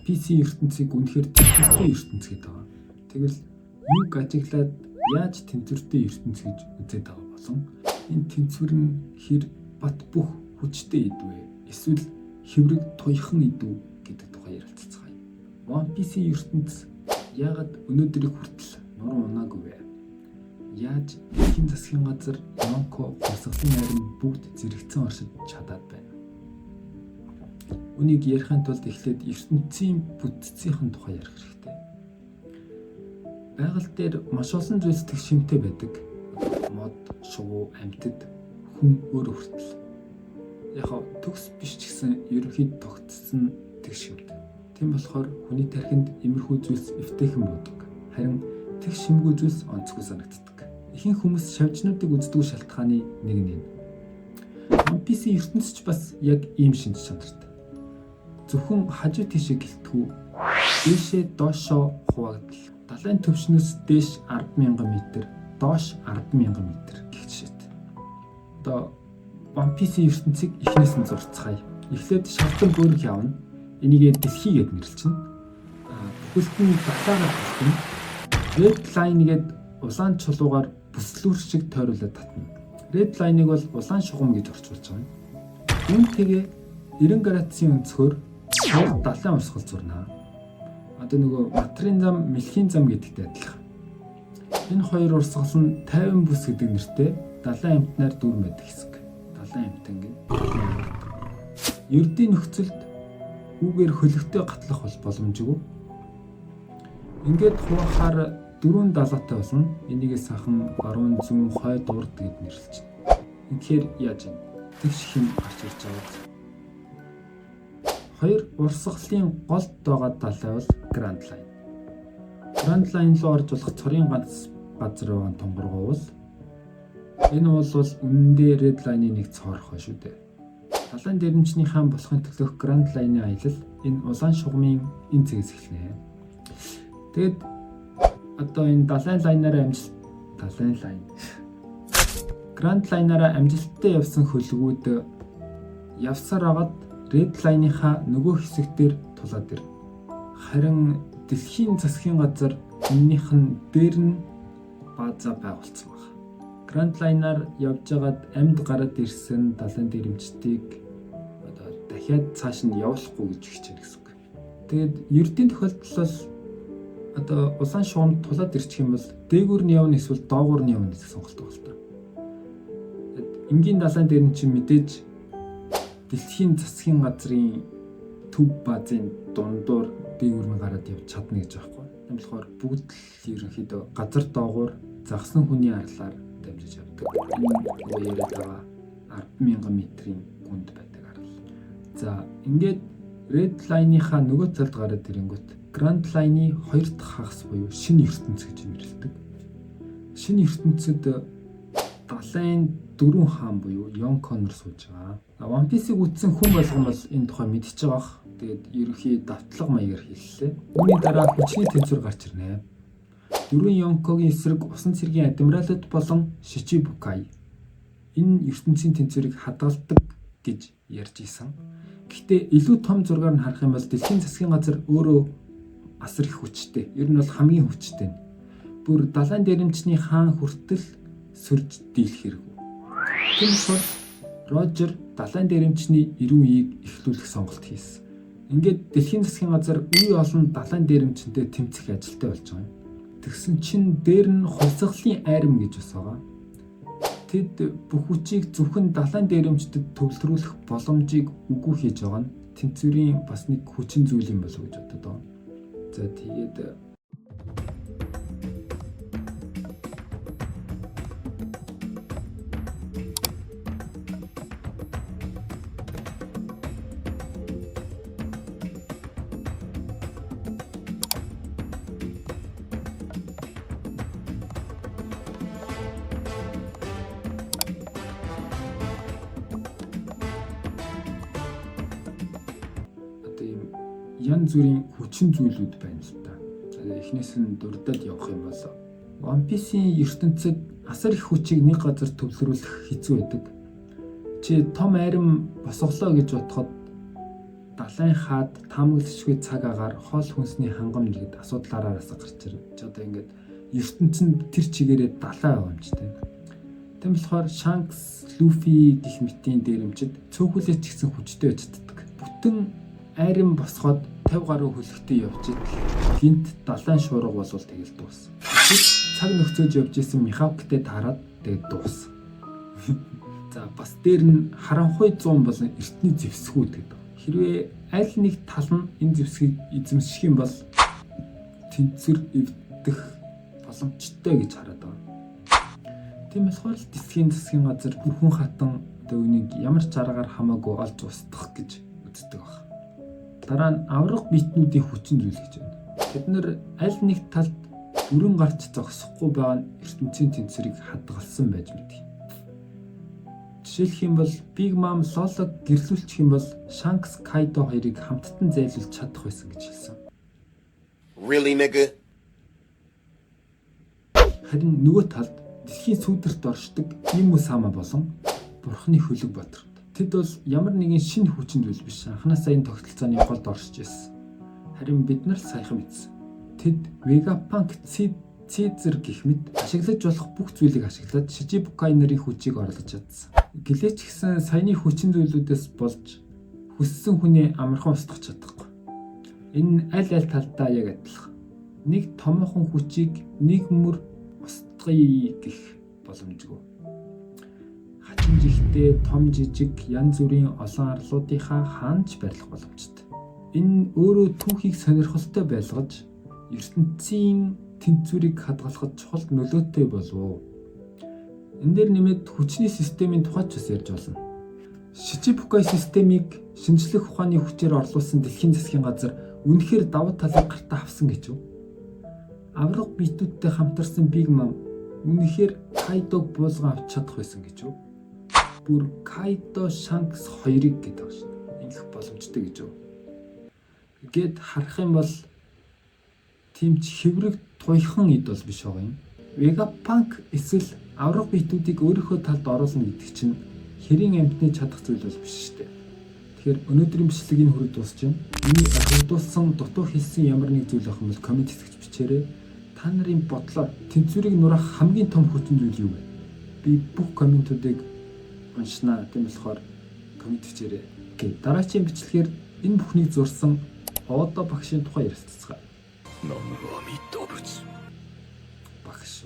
PC ертөнцийг үнэхээр тэнцвэртэй ертөнц гэдэг байгаа. Тэгвэл юг ажиглаад яаж тэнцвэртэй ертөнц гэж үзээд байгаа болон энэ тэнцвэр нь хэр бат бөх хүчтэй эд вэ? Эсвэл хэврэг туяхан эд үү гэдэг тухай ярилццгаая. One Piece ертөнц яагаад өнөөдрийг хүртэл нуруу унаагүй вэ? Яаж дэлхийн засгийн газар Yonko босгосон найрын бүгд зэрэгцэн оршиж чадаад байна? Үнийг ярихын тулд эхлээд ертөнцийн бүтцийн тухай ярих хэрэгтэй. Байгаль дээр маш олон зүйлс тэг шимтэй байдаг. Мод, шувуу, амьтад, хүн өөр хүртэл. Яг төгс биш ч гэсэн ерөнхийд тогтсон тэг шимт. Тийм болохоор хүний тархинд иймэрхүү зүйлс эвтэйхэн байдаг. Харин тэг шимгүй зүйлс онцгүй санагддаг. Ихэнх хүмүүс шавжнуудыг үздэг шалтгааны нэг нь энэ. One Piece ертөнцч бас яг ийм шинж чанартай. Зөвхөн хажуу тийшээ гэлтгүү дээшээ доошоо хуваагдал. Далайн төвшнөөс дээш 10,000 м, доош 10,000 м гэх жишээтэй. Одоо One Piece ертөнцийг эхнээс нь зурцгаая. Эхлээд шалтан бөөрг явна. Энийгээ дэлхий гэд нэрлэлчин. Бүхэлд нь батлагаар хэлсэн. Red line гээд улаан чулуугаар бүслүүр шиг тойруулаад татна. Red line-ыг бол улаан шугам гэж орчуулж байгаа юм. Үүнтэйгээ 90 градусын өнцгөр 70 урсгал зурнаа. Одоо нөгөө матрийн зам, мэлхийн зам гэдэгтэй адилхан. Энэ хоёр урсгал нь 50 бүс гэдэг нэртэй 70 амтнаар дүүрмэд хэсэг. 70 амтан гэдэг. Ердийн нөхцөлд үүгээр хөлөгтэй гатлах бол боломжгүй. Ингээд хуваахаар 4 далаатай болно. Энийгээ сахан баруун зүүн хойд урд гэд нэрлэж байна. Тэгэхээр яаж юм? Тэгш хэм гарч ирж байгаа. Хоёр урсгалын голд байгаа далай бол Grand Line. Grand Line руу орж болох цорын ганц газар байгаа тонгоргоо бол энэ бол үнэндээ Red Line-ийн нэг цоорхоо шүү дээ. Далайн дэрэмчний хаан болохын төлөх Grand Line-ийн аялал энэ улаан шугамын энэ зэгс эхэлнэ. Тэгэд одоо энэ далайн лайнаараа Grand Line-аараа амжилттай явсан хөлгүүд явсаар агаад Red Line-ийнхаа нөгөө хэсэгтэр тулаад ир. Харин дэлхийн засгийн газар энэнийх нь дээр нь бааза байгуулсан байна. Grand Line-аар явж байгаад амьд гараад ирсэн далайн дэрэмчдийг одоо дахиад цааш нь явуулахгүй гэж хичээнэ гэсэн үг. Тэгээд ердийн тохиолдолд бол одоо улаан шугамд тулаад ирчих юм бол дээгүүр нь явна эсвэл доогуур нь явна гэсэн сонголт байна л та. Энгийн далайн дэрэмч мэдээж дэлхийн засгийн газрын төв баазын дундуур дээгүүр нь гараад явж чадна гэж байхгүй. Тийм болохоор бүгд л ерөнхийдөө газар доогуур загсан хүний арлаар дамжиж явдаг. Энэ яриад байгаа 10,000 м-ийн гүнд байдаг арал. За ингээд Red Line-ийнхаа нөгөө талд гараад ирэнгүүт Grand Line-ийн хоёр дахь хагас буюу шинэ ертөнц гэж нэрлэдэг. Шинэ ертөнцид далайн дөрвөн хаан буюу Yonko нар сууж байгаа. One Piece-ийг үзсэн хүн болгон бол энэ тухай мэдчихэж байгаа. Тэгээд ерөнхий давтлага маягаар хэллээ. Үүний дараа хүчний тэнцвэр гарч ирнэ. Дөрвөн Yonko-гийн эсрэг усан цэргийн адмиралууд болон Shichibukai энэ ертөнцийн тэнцвэрийг хадгалдаг гэж ярьж исэн. Гэхдээ илүү том зургаар нь харах юм бол дэлхийн засгийн газар өөрөө асар их хүчтэй. Ер нь бол хамгийн хүчтэй. Бүр далайн дэрэмчний хаан хүртэл сөрж дийлэх хэрэг. Тийм болохоор Рожер далайн дэрэмчний 90%-ийг эхлүүлэх сонголт хийсэн. Ингээд дэлхийн засгийн газар үе олон далайн дэрэмчэнтэй тэмцэх ажилтай болж байгаа юм. Тэгсэн чинь дээр нь хувьсгалын айрам гэж бас байгаа. Тэд бүх хүчийг зөвхөн далайн дэрэмчдэд төвлөрүүлэх боломжийг үгүй хийж байгаа нь тэнцвэрийн бас нэг хүчин зүйл юм болов уу гэж бодод байна. За тэгээд янз бүрийн хүчин зүйлүүд байна л та. Эхнээс нь дурдаад явах юм бол One Piece-ийн ертөнцид асар их хүчийг нэг газар төвлөрүүлэх хэцүү байдаг. Чи том айрам босголоо гэж бодоход далайн хаад таамаглашгүй цаг агаар хоол хүнсний хангам нэгэд асуудал араас гарч ирнэ. Одоо ингээд ертөнцөнд тэр чигээрээ далайн явамжтай. Тэм болохоор Shanks, Luffy гэх мэтийн дээрэмчид цөөхөлөж гисэн хүчтэй байж чаддаг. Бүтэн айрын босгоод 50 гаруй хөлөгтэй явж идэл гинт далайн шуурга болвол тэгэл дууссан. Цаг нөхцөөж явж исэн Михавктэй таарад тэгээд дууссан. За бас дээр нь харанхуй 100 болон эртний зэвсгүүд гэдэг. Хэрвээ аль нэг тал нь энэ зэвсгийг эзэмших юм бол тэнцвэр эвдэх боломжтой гэж хараад байгаа. Тийм болохоор л дэлхийн засгийн газар бүхэн хатан өвнийг ямар ч аргаар хамаагүй олж устгах гэж үздэг баг. Дараа нь аврах биетнүүдийн хүчин зүйл гэж байна. Бид нэр аль нэг талд бүрэн гарч зогсохгүй байгаа нь ертөнцийн тэнцвэрийг хадгалсан байж мэдээ. Жишээлх юм бол Big Mom Lolo гэрлүүлчих юм бол Shanks Kaido хоёрыг хамттан зайлуулж чадах байсан гэж хэлсэн. Really nigga? Харин нөгөө талд дэлхийн сүүдэрт оршдог Imu Sama болон Бурхны хөлөг Батар. Тэд бол ямар нэгэн шинэ хүчин зүйл биш. Анхнаасаа энэ тогтолцооны голд оршиж ирсэн. Харин бид нар саяхан мэдсэн. Тэд Vegapunk Caesar гэх мэт ашиглаж болох бүх зүйлийг ашиглаад Shichibukai нарын хүчийг орлож чадсан. Гэлээч гэсэн саяны хүчин зүйлүүдээс болж хүссэн хүний амархан устгах чадахгүй. Энэ аль талдаа яг адилхан. Нэг томоохон хүчийг нэг мөр устгая гэх боломжгүй. Хачин жилтэй том жижиг янз бүрийн олон арлуудынхаа хаанч барилах боломжтой. Энэ өөрөө түүхийг сонирхолтой байлгаж ертөнцийн тэнцвэрийг хадгалахад чухал нөлөөтэй болов. Энэ дээр нэмээд хүчний системийн тухайч бас ярьж болно. Shichibukai системийг шинжлэх ухааны хүчээр орлуулсан дэлхийн засгийн газар үнэхээр давуу талыг гартаа авсан гэж үү? Аврах биетүүдтэй хамтарсан Big Mom үнэхээр Kaiдог буулган авч чадах байсан гэж үү? Бүр Kaido Shanks хоёрыг гэдэг байна шүү дээ. Ингэх боломжтой гэж үү? Гэт харах юм бол тимч хэврэг туйхан ид бол биш байгаа юм. Vegapunk эсвэл аврах биетүүдийг өөрийнхөө талд оруулна гэдэг чинь хэрийн амьтны чадах зүйл бол биш шүү дээ. Тэгэхээр өнөөдрийн бичлэгийг хүрээд дуусч байна. Миний хурдуулсан дутуу хэлсэн ямар нэг зүйл байх юм бол комент хийгч бичээрэй. Та нарын бодлоор тэнцвэрийг нураах хамгийн том хүчин зүйл юу вэ? Би бүх комментуудыг уншнаа. Тийм болохоор комент хийээрэй. Окей. Дараагийн бичлэгээр энэ бүхнийг зурсан Одо багшийн тухай ярилцгаая. Багш.